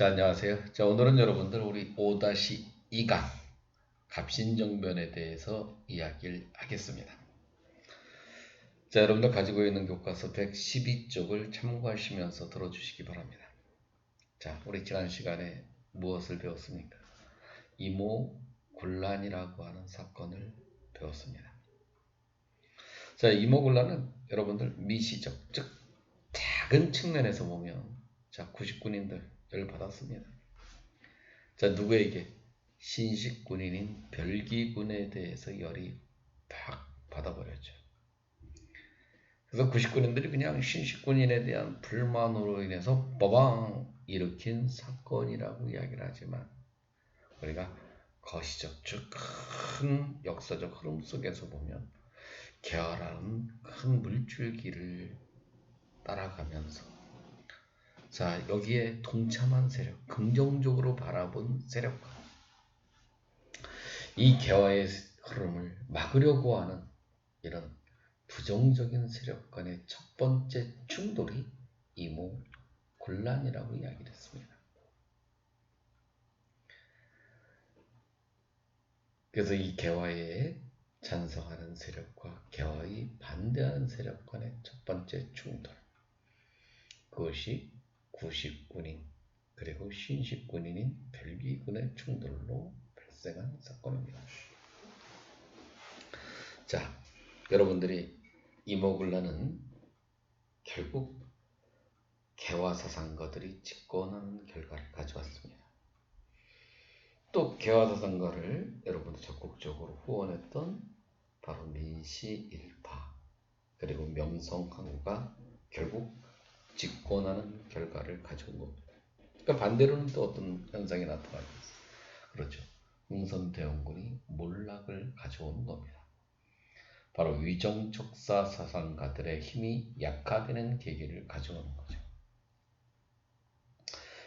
자, 안녕하세요. 자, 오늘은 여러분들 우리 5-2강 갑신정변에 대해서 이야기를 하겠습니다. 자, 여러분들 가지고 있는 교과서 112쪽을 참고하시면서 들어주시기 바랍니다. 자, 우리 지난 시간에 무엇을 배웠습니까? 이모곤란이라고 하는 사건을 배웠습니다. 자, 이모곤란은 여러분들 미시적, 즉 작은 측면에서 보면 자, 99인들 열 받았습니다. 자, 누구에게? 신식군인인 별기군에 대해서 열이 팍 받아버렸죠. 그래서 99인들이 그냥 신식군인에 대한 불만으로 인해서 빠방 일으킨 사건이라고 이야기를 하지만 우리가 거시적 즉 큰 역사적 흐름 속에서 보면 개화라는 큰 물줄기를 따라가면서 자, 여기에 동참한 세력, 긍정적으로 바라본 세력과 이 개화의 흐름을 막으려고 하는 이런 부정적인 세력 간의 첫 번째 충돌이 이모곤란이라고 이야기를 했습니다. 그래서 이 개화에 찬성하는 세력과 개화에 반대하는 세력 간의 첫 번째 충돌, 그것이 구식군인 그리고 신식군인인 별기군의 충돌로 발생한 사건입니다. 자, 여러분들이 이모곤란은 결국 개화사상가들이 집권하는 결과를 가져왔습니다. 또 개화사상가를 여러분들 적극적으로 후원했던 바로 민시일파 그리고 명성황후가 결국 집권하는 결과를 가져온 겁니다. 그러니까 반대로는 또 어떤 현상이 나타나고 있어요. 그렇죠. 흥선대원군이 몰락을 가져온 겁니다. 바로 위정척사 사상가들의 힘이 약화되는 계기를 가져오는 거죠.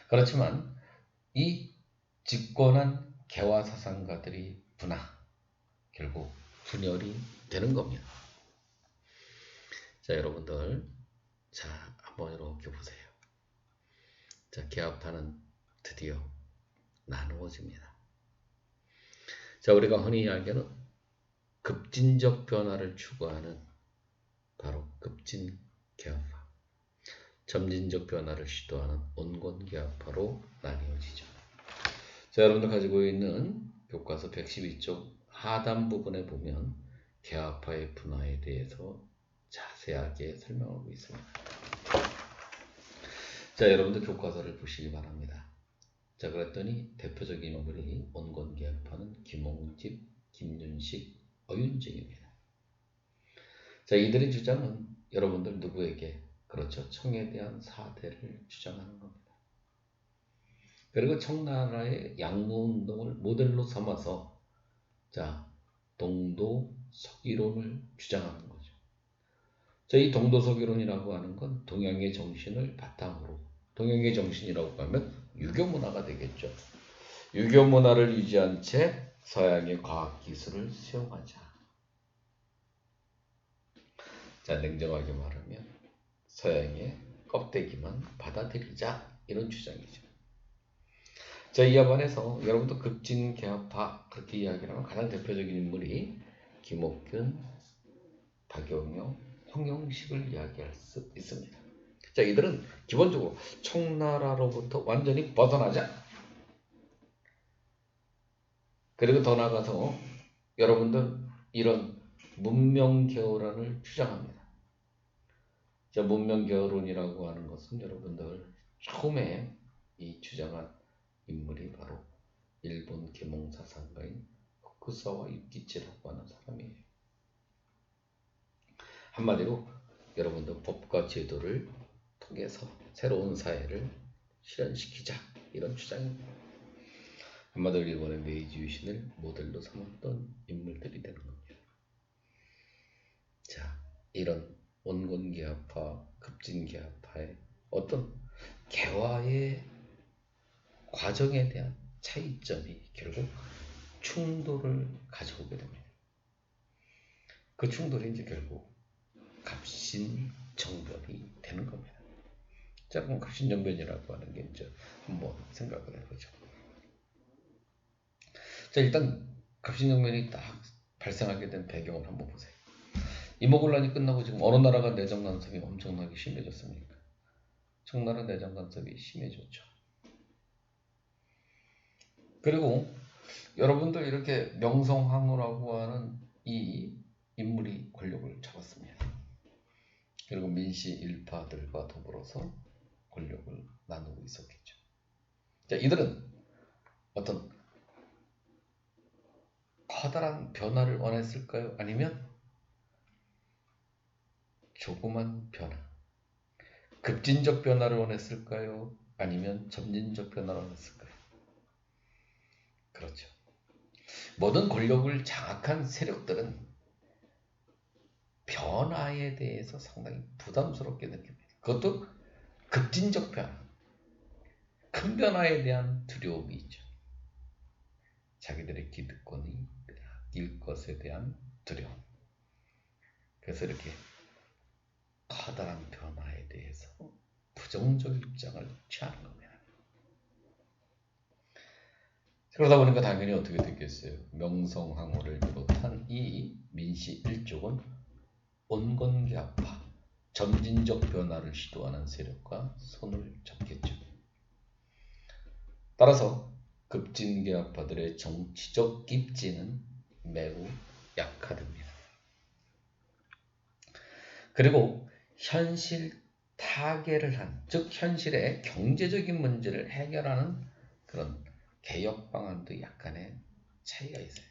그렇지만 이 집권한 개화 사상가들이 결국 분열이 되는 겁니다. 자, 여러분들, 자, 한번 이렇게 보세요. 자, 개화파는 드디어 나누어집니다. 자, 우리가 흔히 이야기하는 급진적 변화를 추구하는 바로 급진개화파, 점진적 변화를 시도하는 온건개화파로 나뉘어지죠. 자, 여러분들 가지고 있는 교과서 112쪽 하단 부분에 보면 개화파의 분화에 대해서 자세하게 설명하고 있습니다. 자, 여러분들 교과서를 보시기 바랍니다. 자, 그랬더니 대표적인 인물이 온건개화파는 김홍집, 김윤식, 어윤증입니다. 자, 이들의 주장은 여러분들 누구에게? 그렇죠. 청에 대한 사대를 주장하는 겁니다. 그리고 청나라의 양모운동을 모델로 삼아서 자, 동도서기론을 주장하는 거죠. 자, 이 동도서기론이라고 하는 건 동양의 정신을 바탕으로, 동양의 정신이라고 하면 유교문화가 되겠죠. 유교문화를 유지한 채 서양의 과학기술을 수용하자. 자, 냉정하게 말하면 서양의 껍데기만 받아들이자, 이런 주장이죠. 자, 이와 반해서 여러분도 급진개화파 그렇게 이야기하면 가장 대표적인 인물이 김옥균, 박영영, 홍영식을 이야기할 수 있습니다. 자, 이들은 기본적으로 청나라로부터 완전히 벗어나자. 그리고 더 나아가서 여러분들 이런 문명개혁론을 주장합니다. 자, 문명개혁론이라고 하는 것은 여러분들 처음에 이 주장한 인물이 바로 일본 계몽사상가인 후쿠사와 유키치라고 하는 사람이에요. 한마디로 여러분들 법과 제도를 통해서 새로운 사회를 실현시키자, 이런 주장입니다. 한마디로 일본의 메이지 유신을 모델로 삼았던 인물들이 되는 겁니다. 자, 이런 온건개화파, 급진개화파의 어떤 개화의 과정에 대한 차이점이 결국 충돌을 가져오게 됩니다. 그 충돌이 이제 결국 갑신정변이 되는 겁니다. 자, 그럼 갑신정변이라고 하는 게 이제 한번 생각을 해보죠. 자, 일단 갑신정변이 딱 발생하게 된 배경을 한번 보세요. 이모군란이 끝나고 지금 어느 나라가 내정 간섭이 엄청나게 심해졌습니까? 청나라 내정 간섭이 심해졌죠. 그리고 여러분들 이렇게 명성황후라고 하는 이 인물이 권력을 잡았습니다. 그리고 민씨 일파들과 더불어서 권력을 나누고 있었겠죠. 자, 이들은 어떤 커다란 변화를 원했을까요? 아니면 조그만 변화, 급진적 변화를 원했을까요? 아니면 점진적 변화를 원했을까요? 그렇죠. 모든 권력을 장악한 세력들은 변화에 대해서 상당히 부담스럽게 느낍니다. 그것도 급진적 변화, 큰 변화에 대한 두려움이 있죠. 자기들의 기득권이 빼앗길 것에 대한 두려움. 그래서 이렇게 커다란 변화에 대해서 부정적 입장을 취하는 겁니다. 그러다 보니까 당연히 어떻게 됐겠어요? 명성황후를 비롯한 이 민씨 일족은 온건계합파, 점진적 변화를 시도하는 세력과 손을 잡겠죠. 따라서 급진계합파들의 정치적 입지는 매우 약화됩니다. 그리고 현실 타개를 한, 즉 현실의 경제적인 문제를 해결하는 그런 개혁 방안도 약간의 차이가 있어요.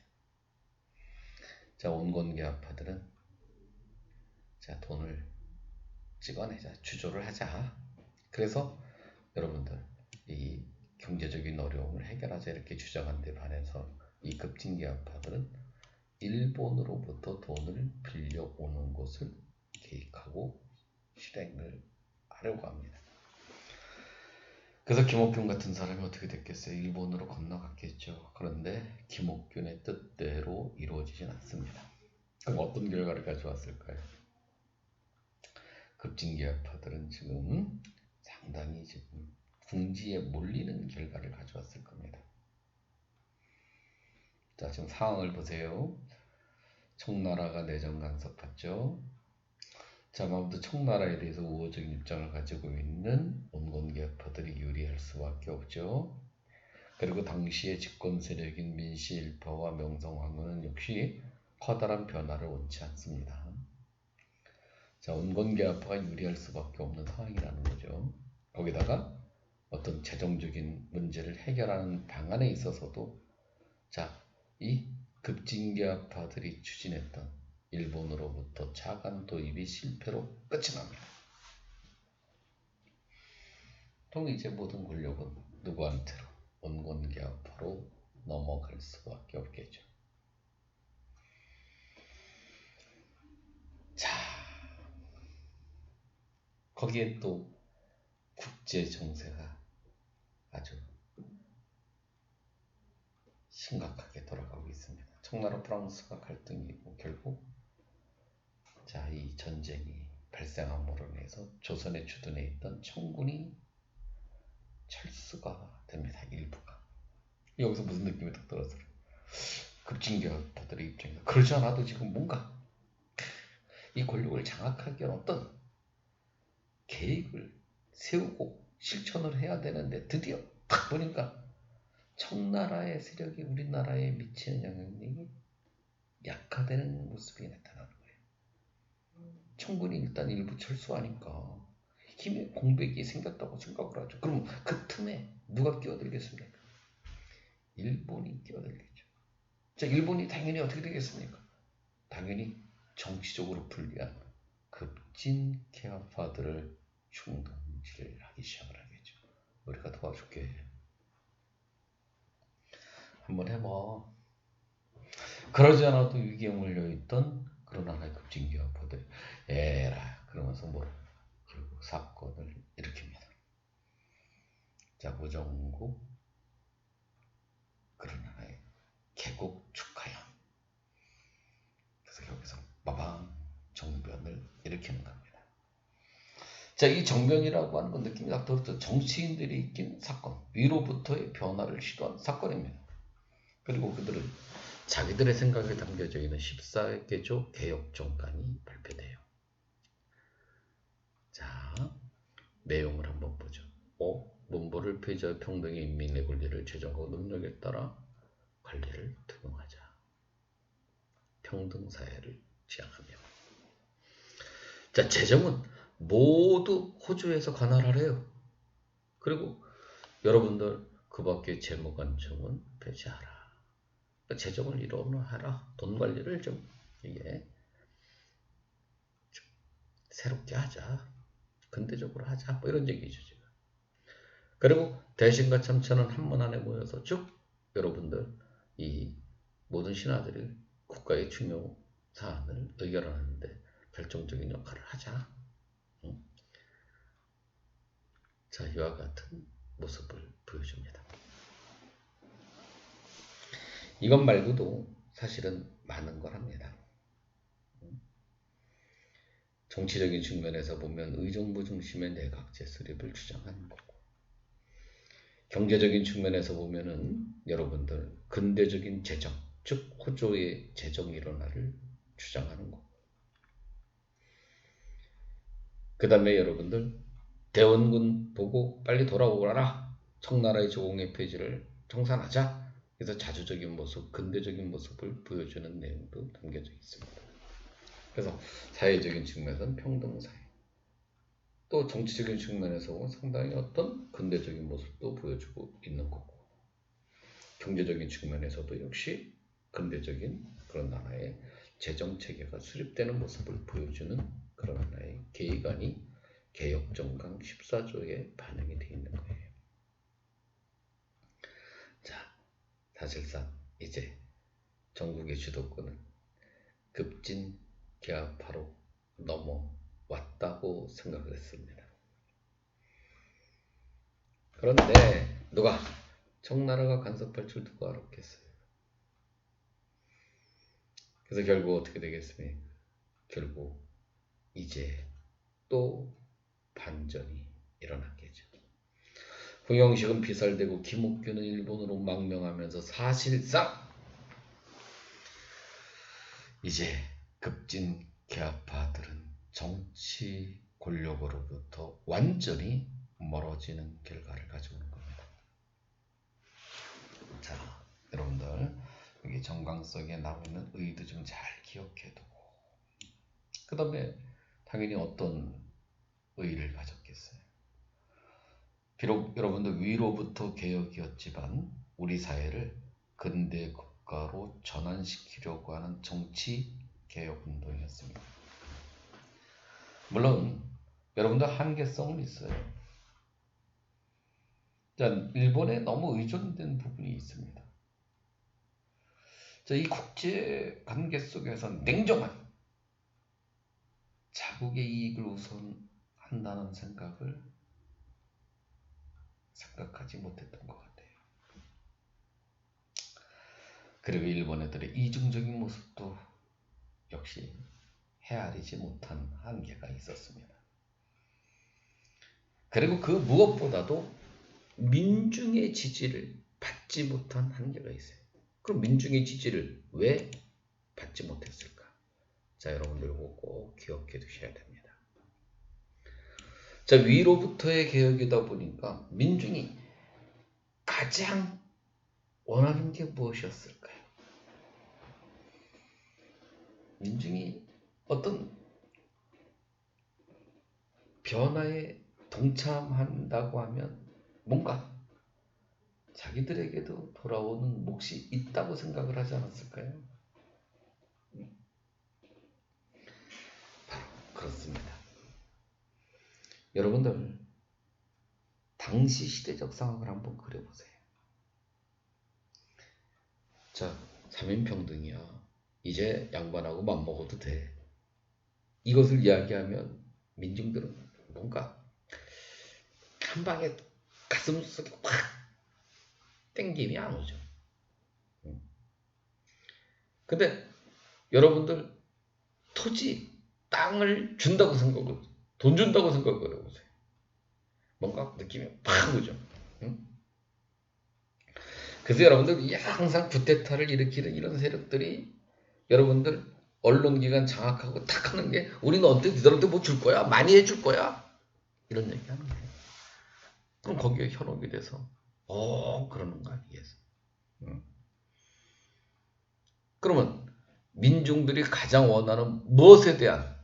자, 온건계합파들은 자, 돈을 찍어내자, 주조를 하자. 그래서 여러분들 이 경제적인 어려움을 해결하자 이렇게 주장한 데 반해서 이 급진계합파들은 일본으로부터 돈을 빌려오는 것을 계획하고 실행을 하려고 합니다. 그래서 김옥균 같은 사람이 어떻게 됐겠어요? 일본으로 건너갔겠죠. 그런데 김옥균의 뜻대로 이루어지진 않습니다. 그럼 어떤 결과를 가져왔을까요? 급진계합파들은 지금 상당히 지금 궁지에 몰리는 결과를 가져왔을 겁니다. 자, 지금 상황을 보세요. 청나라가 내정 간섭했죠. 자, 아무튼 청나라에 대해서 우호적인 입장을 가지고 있는 온건계합파들이 유리할 수밖에 없죠. 그리고 당시의 집권 세력인 민씨 일파와 명성황후는 역시 커다란 변화를 원치 않습니다. 자, 온건계합파가 유리할 수밖에 없는 상황이라는 거죠. 거기다가 어떤 재정적인 문제를 해결하는 방안에 있어서도 자, 이 급진계합파들이 추진했던 일본으로부터 차관 도입이 실패로 끝이 납니다. 또 이제 모든 권력은 누구한테로? 온건계합파로 넘어갈 수밖에 없겠죠. 자, 거기에 또 국제 정세가 아주 심각하게 돌아가고 있습니다. 청나라 프랑스가 갈등이고 결국 자, 이 전쟁이 발생함으로 인해서 조선에 주둔해 있던 청군이 철수가 됩니다. 일부가. 여기서 무슨 느낌이 딱 들어서 급진계합파들의 입장에서 그러지 않아도 지금 뭔가 이 권력을 장악하기 위한 어떤 계획을 세우고 실천을 해야 되는데 드디어 딱 보니까 청나라의 세력이 우리나라에 미치는 영향력이 약화되는 모습이 나타나는 거예요. 청군이 일단 일부 철수하니까 힘의 공백이 생겼다고 생각을 하죠. 그럼 그 틈에 누가 끼어들겠습니까? 일본이 끼어들겠죠. 자, 일본이 당연히 어떻게 되겠습니까? 당연히 정치적으로 불리한 급진계합파들을 충동질을 하기 시작을 하겠죠. 우리가 도와줄게. 한번 해봐. 그러지 않아도 위기에 몰려있던 그런 하나의 급진계합파들 에라 그러면서 뭐 결국 사건을 일으킵니다. 자, 무정국 그런 하나의 개국 축하연. 그래서 여기서 빠방 정변을 일으키는 겁니다. 자, 이 정변이라고 하는 건 느낌이 딱 들었죠. 정치인들이 이긴 사건, 위로부터의 변화를 시도한 사건입니다. 그리고 그들은 자기들의 생각에 담겨져 있는 14개조 개혁 정당이 발표돼요. 자, 내용을 한번 보죠. 문보를 폐지하여 평등의 인민의 권리를 재정하고 능력에 따라 관리를 투명하자. 평등사회를 지향하며. 자, 재정은 모두 호주에서 관할하래요. 그리고 여러분들 그 밖에 재무관청은 폐지하라. 그러니까 재정을 일원화하라. 돈 관리를 좀 이게 좀 새롭게 하자. 근대적으로 하자. 뭐 이런 얘기죠 지금. 그리고 대신과 참천은 한 문 안에 모여서 쭉 여러분들 이 모든 신하들이 국가의 중요 사안을 의결하는데 결정적인 역할을 하자. 자, 이와 같은 모습을 보여줍니다. 이것 말고도 사실은 많은 걸 합니다. 정치적인 측면에서 보면 의정부 중심의 내각제 수립을 주장하는 거고, 경제적인 측면에서 보면은 여러분들 근대적인 재정, 즉 호조의 재정 일원화를 주장하는 거고, 그 다음에 여러분들 대원군 보고 빨리 돌아오거라. 청나라의 조공의 폐지를 청산하자. 그래서 자주적인 모습, 근대적인 모습을 보여주는 내용도 담겨져 있습니다. 그래서 사회적인 측면에서는 평등사회, 또 정치적인 측면에서 상당히 어떤 근대적인 모습도 보여주고 있는 거고, 경제적인 측면에서도 역시 근대적인 그런 하나의 재정체계가 수립되는 모습을 보여주는 그런 하나의 계기관이 개혁정강 14조에 반영이 되어 있는 거예요. 자, 사실상 이제 전국의 주도권은 급진 개화파로 넘어왔다고 생각을 했습니다. 그런데 누가 청나라가 간섭할 줄 누가 알았겠어요. 그래서 결국 어떻게 되겠습니까? 결국 이제 또 반전이 일어났겠죠. 홍영식은 비살되고 김옥균은 일본으로 망명하면서 사실상 이제 급진 개화파들은 정치 권력으로부터 완전히 멀어지는 결과를 가져오는 겁니다. 자, 여러분들 여기 정강석에 나오는 의도 좀 잘 기억해두고, 그 다음에 당연히 어떤 의의를 가졌겠어요. 비록 여러분들 위로부터 개혁이었지만 우리 사회를 근대 국가로 전환시키려고 하는 정치 개혁 운동이었습니다. 물론 여러분들 한계성은 있어요. 자, 일본에 너무 의존된 부분이 있습니다. 자, 이 국제 관계 속에서 냉정한 자국의 이익을 우선한다는 생각하지 못했던 것 같아요. 그리고 일본 애들의 이중적인 모습도 역시 헤아리지 못한 한계가 있었습니다. 그리고 그 무엇보다도 민중의 지지를 받지 못한 한계가 있어요. 그럼 민중의 지지를 왜 받지 못했을까? 자, 여러분들 꼭 기억해 두셔야 됩니다. 자, 위로부터의 개혁이다 보니까 민중이 가장 원하는 게 무엇이었을까요? 민중이 어떤 변화에 동참한다고 하면 뭔가 자기들에게도 돌아오는 몫이 있다고 생각을 하지 않았을까요? 바로 그렇습니다. 여러분들 당시 시대적 상황을 한번 그려보세요. 자, 3인평등이야. 이제 양반하고 맘먹어도 돼. 이것을 이야기하면 민중들은 뭔가 한 방에 가슴속에 확 땡김이 안 오죠. 근데 여러분들 토지, 땅을 준다고 생각을 돈 준다고 생각을 해보세요. 뭔가 느낌이 팍 오죠. 응? 그래서 여러분들 항상 구테타를 일으키는 이런 세력들이 여러분들 언론기관 장악하고 탁 하는 게 우리는 어때? 너한테 뭐 줄 거야? 많이 해줄 거야? 이런 얘기 하는 거예요. 그럼 거기에 현혹이 돼서 그러는 거 아니겠어? 응? 그러면 민중들이 가장 원하는 무엇에 대한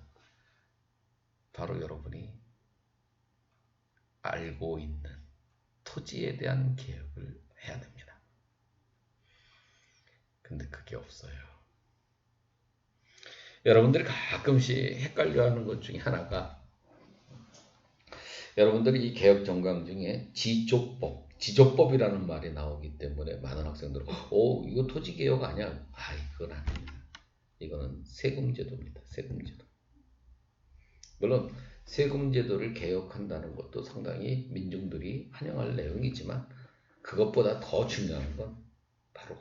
바로 여러분이 알고 있는 토지에 대한 개혁을 해야 됩니다. 근데 그게 없어요. 여러분들이 가끔씩 헷갈려하는 것 중에 하나가 여러분들이 이 개혁 정강 중에 지조법이라는 말이 나오기 때문에 많은 학생들은 이거 토지 개혁 아니야? 이건 아닙니다. 이거는 세금제도입니다. 세금제도. 물론 세금제도를 개혁한다는 것도 상당히 민중들이 환영할 내용이지만 그것보다 더 중요한 건 바로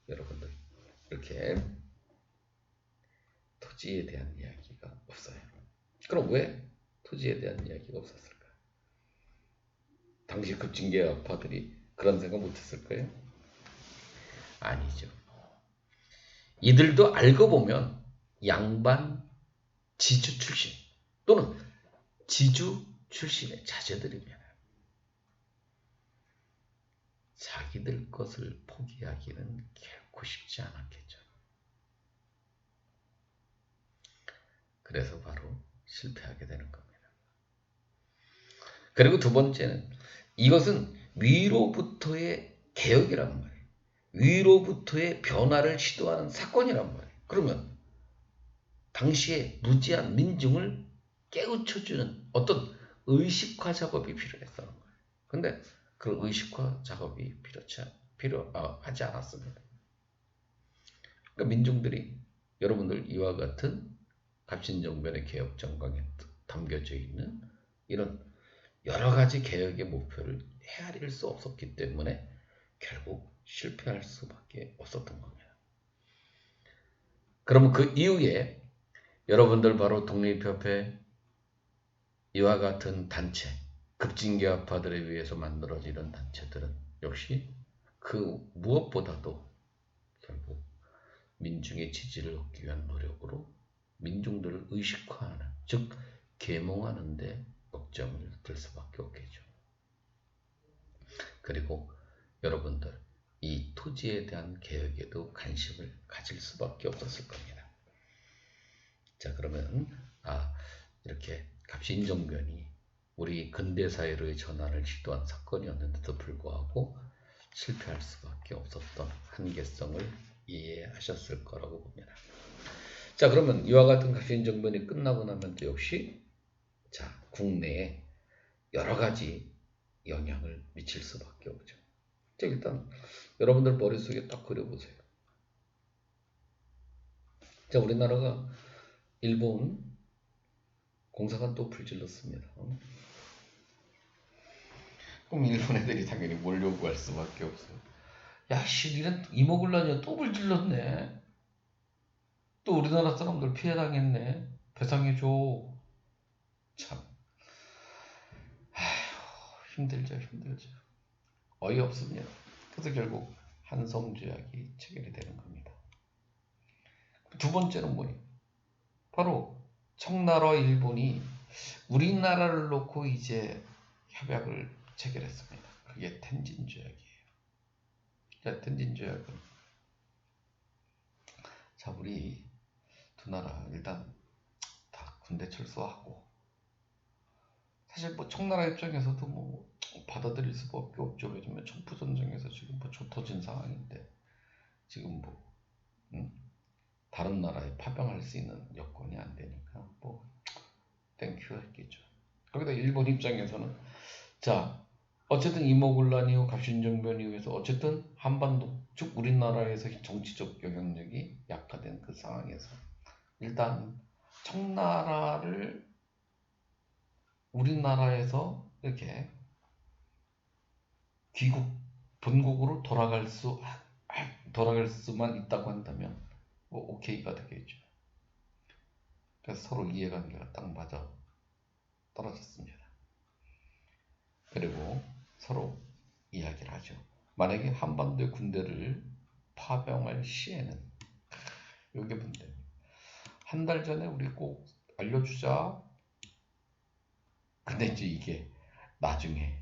여러분들 이렇게 토지에 대한 이야기가 없어요. 그럼 왜 토지에 대한 이야기가 없었을까? 당시 급진개혁파들이 그런 생각 못했을까요? 아니죠. 이들도 알고 보면 양반 지주 출신 또는 지주 출신의 자제들입니다. 자기들 것을 포기하기는 결코 쉽지 않았겠죠. 그래서 바로 실패하게 되는 겁니다. 그리고 두 번째는 이것은 위로부터의 개혁이란 말이에요. 위로부터의 변화를 시도하는 사건이란 말이에요. 그러면 당시에 무지한 민중을 깨우쳐주는 어떤 의식화 작업이 필요했다는 거예요. 근데 그 의식화 작업이 필요하지 않았습니다. 그러니까 민중들이 여러분들 이와 같은 갑신정변의 개혁 정강에 담겨져 있는 이런 여러 가지 개혁의 목표를 헤아릴 수 없었기 때문에 결국 실패할 수밖에 없었던 겁니다. 그러면 그 이후에 여러분들 바로 독립협회 이와 같은 단체, 급진개혁파들에 의해서 만들어지는 단체들은 역시 그 무엇보다도 결국 민중의 지지를 얻기 위한 노력으로 민중들을 의식화하는, 즉 계몽하는 데 역점을 들 수밖에 없겠죠. 그리고 여러분들 이 토지에 대한 개혁에도 관심을 가질 수밖에 없었을 겁니다. 자, 그러면 이렇게 갑신정변이 우리 근대사회로의 전환을 시도한 사건이었는데도 불구하고 실패할 수밖에 없었던 한계성을 이해하셨을 거라고 봅니다. 자, 그러면 이와 같은 갑신정변이 끝나고 나면 또 역시 국내에 여러 가지 영향을 미칠 수밖에 없죠. 자, 일단 여러분들 머릿속에 딱 그려보세요. 자, 우리나라가 일본 공사관 또 불질렀습니다. 그럼 일본 애들이 당연히 뭘 요구할 수밖에 없어요. 야, 니는 이모굴란이야 또 불질렀네. 또 우리나라 사람들 피해당했네. 배상해줘. 참. 힘들죠. 어이없습니다. 그래서 결국 한성조약이 체결이 되는 겁니다. 두 번째는 뭐예요? 바로 청나라 일본이 우리나라를 놓고 이제 협약을 체결했습니다. 그게 텐진조약이에요. 자, 텐진조약은 우리 두 나라 일단 다 군대 철수하고 사실 청나라 입장에서도 받아들일 수밖에 없죠. 왜냐면 청푸전쟁에서 지금 좁혀진 상황인데 지금 다른 나라에 파병할 수 있는 여건이 안 되니까 땡큐 했겠죠. 거기다 일본 입장에서는 어쨌든 이모군란 이후 갑신정변 이후에서 어쨌든 한반도 즉 우리나라에서 정치적 영향력이 약화된 그 상황에서 일단 청나라를 우리나라에서 이렇게 본국으로 돌아갈 수만 있다고 한다면 오케이가 되겠죠. 그래서 서로 이해관계가 딱 맞아 떨어졌습니다. 그리고 서로 이야기를 하죠. 만약에 한반도의 군대를 파병할 시에는 이게 문제입니다. 한 달 전에 우리 꼭 알려주자. 근데 이제 이게 나중에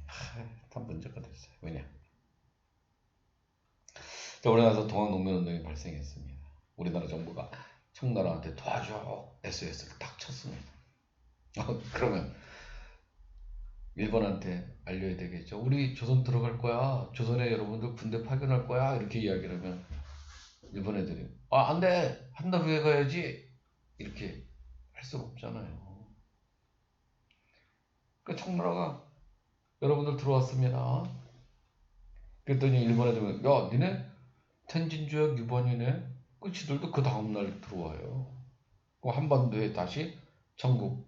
다 문제가 됐어요. 왜냐? 우리나라에서 동학농민운동이 발생했습니다. 우리나라 정부가 청나라한테 도와줘 SOS를 딱 쳤습니다. 그러면 일본한테 알려야 되겠죠. 우리 조선 들어갈 거야. 조선에 여러분들 군대 파견할 거야. 이렇게 이야기를 하면 일본 애들이 안 돼. 한 달 후에 가야지. 이렇게 할 수가 없잖아요. 그러니까 청나라가 여러분들 들어왔습니다. 그랬더니 일본 애들은 야 니네 텐진조약 위반이네. 그 지들도 그 다음날 들어와요. 그 한반도에 다시 전국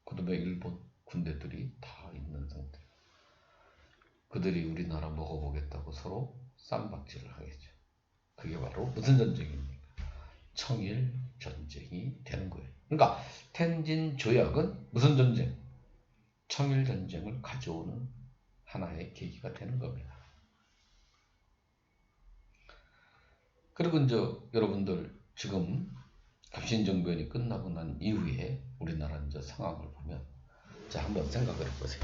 그다음에 일본 군대들이 다 있는 상태. 그들이 우리나라 먹어보겠다고 서로 쌈박질을 하겠죠. 그게 바로 무슨 전쟁입니까? 청일 전쟁이 되는 거예요. 그러니까 텐진 조약은 무슨 전쟁? 청일 전쟁을 가져오는 하나의 계기가 되는 겁니다. 그리고 이제 여러분들 지금 갑신정변이 끝나고 난 이후에 우리나라 이제 상황을 보면 자 한번 생각을 해보세요.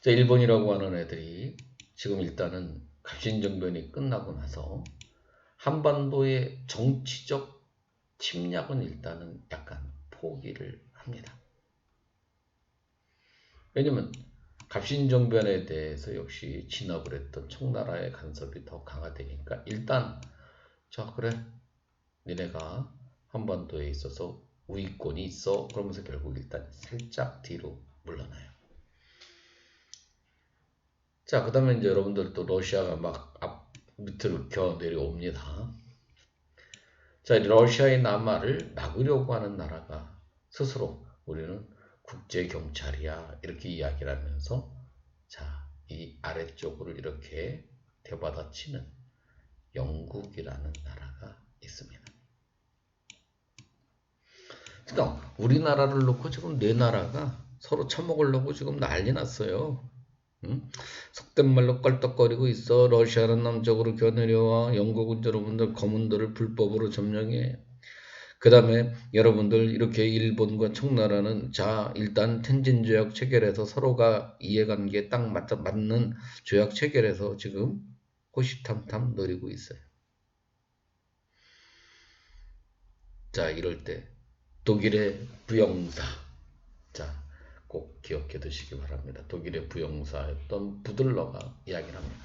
자 일본이라고 하는 애들이 지금 일단은 갑신정변이 끝나고 나서 한반도의 정치적 침략은 일단은 약간 포기를 합니다. 왜냐면 갑신정변에 대해서 역시 진압을 했던 청나라의 간섭이 더 강화되니까 일단 자 그래 니네가 한반도에 있어서 우위권이 있어 그러면서 결국 일단 살짝 뒤로 물러나요. 자 그 다음에 이제 여러분들 또 러시아가 막 앞 밑으로 겨 내려옵니다. 자 러시아의 남하를 막으려고 하는 나라가 스스로 우리는 국제경찰이야 이렇게 이야기를 하면서 자 이 아래쪽으로 이렇게 대받아치는 영국이라는 나라가 있습니다. 그러니까 우리나라를 놓고 지금 네 나라가 서로 처먹으려고 지금 난리 났어요. 응? 속된 말로 껄떡거리고 있어. 러시아는 남쪽으로 겨내려와. 영국은 여러분들 검은도를 불법으로 점령해. 그 다음에 여러분들 이렇게 일본과 청나라는 자 일단 텐진조약 체결해서 서로가 이해관계에 딱 맞는 조약 체결해서 지금 호시탐탐 노리고 있어요. 자 이럴 때 독일의 부영사 자 꼭 기억해 두시기 바랍니다. 독일의 부영사였던 부들러가 이야기를 합니다.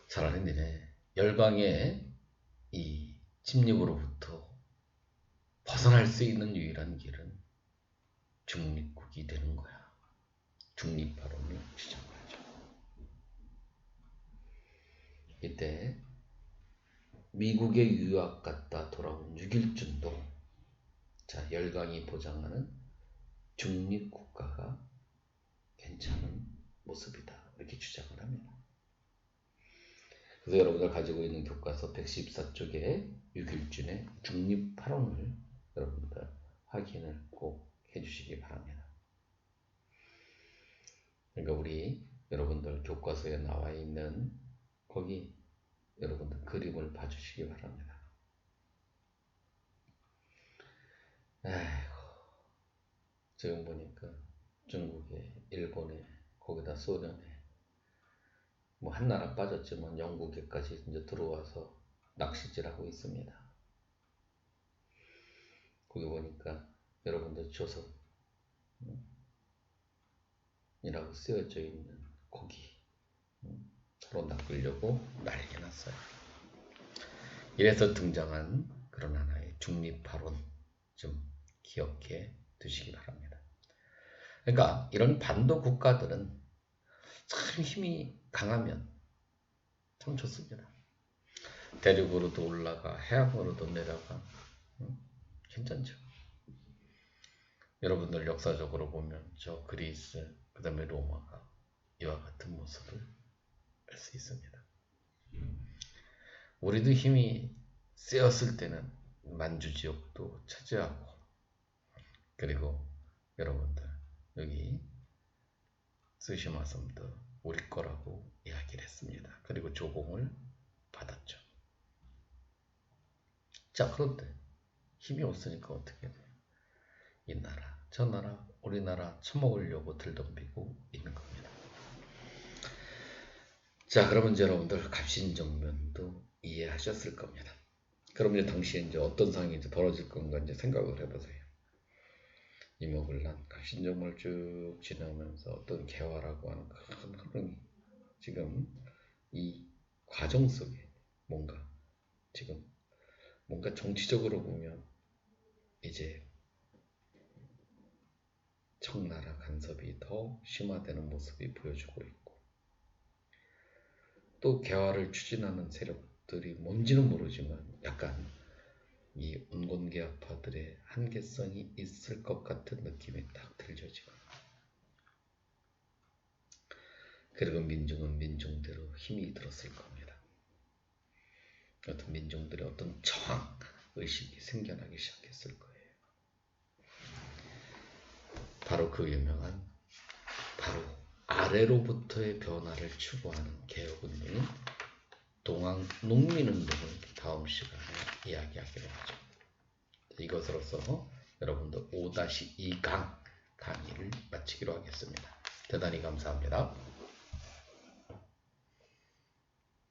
사랑하는 니네 열강의 이 침략으로부터 벗어날 수 있는 유일한 길은 중립국이 되는 거야. 중립발언을 주장하죠. 이때 미국에 유학 갔다 돌아온 6.1준도 자 열강이 보장하는 중립국가가 괜찮은 모습이다. 이렇게 주장을 합니다. 그래서 여러분들 가지고 있는 교과서 114쪽에 6.1준의 중립발언을 여러분들 확인을 꼭 해주시기 바랍니다. 그러니까 우리 여러분들 교과서에 나와 있는 거기 여러분들 그림을 봐주시기 바랍니다. 아이고 지금 보니까 중국에 일본에 거기다 소련에 뭐 한 나라 빠졌지만 영국에까지 이제 들어와서 낚시질하고 있습니다. 거기 보니까 여러분들 조선이라고 쓰여져 있는 고기 서로 낚으려고 난리 났어요. 이래서 등장한 그런 하나의 중립발언 좀 기억해 두시기 바랍니다. 그러니까 이런 반도 국가들은 참 힘이 강하면 참 좋습니다. 대륙으로도 올라가 해양으로도 내려가 괜찮죠. 여러분들 역사적으로 보면 저 그리스 그 다음에 로마가 이와 같은 모습을 알 수 있습니다. 우리도 힘이 세었을 때는 만주 지역도 차지하고, 그리고 여러분들 여기 쓰시마섬도 우리 거라고 이야기를 했습니다. 그리고 조공을 받았죠. 자, 그런데 힘이 없으니까 어떻게 돼요? 이 나라 저 나라 우리나라 처먹으려고 들덤비고 있는 겁니다. 자, 그러면 이제 여러분들 갑신정변도 이해하셨을 겁니다. 그럼 이제 당시에 이제 어떤 상황이 이제 벌어질 건가 이제 생각을 해보세요. 이모군란 갑신정변을 쭉 지나면서 어떤 개화라고 하는 큰 흐름이 지금 이 과정 속에 뭔가 지금 뭔가 정치적으로 보면 이제 청나라 간섭이 더 심화되는 모습이 보여주고 있고, 또 개화를 추진하는 세력들이 뭔지는 모르지만 약간 이 운곤계약파들의 한계성이 있을 것 같은 느낌이 딱 들죠 지금. 그리고 민중은 민중대로 힘이 들었을 겁니다. 어떤 민중들의 어떤 저항 의식이 생겨나기 시작했을 거예요. 바로 그 유명한 바로 아래로부터의 변화를 추구하는 개혁운동인 동학농민운동을 다음 시간에 이야기하기로 하죠. 이것으로서 여러분들 5-2강 강의를 마치기로 하겠습니다. 대단히 감사합니다.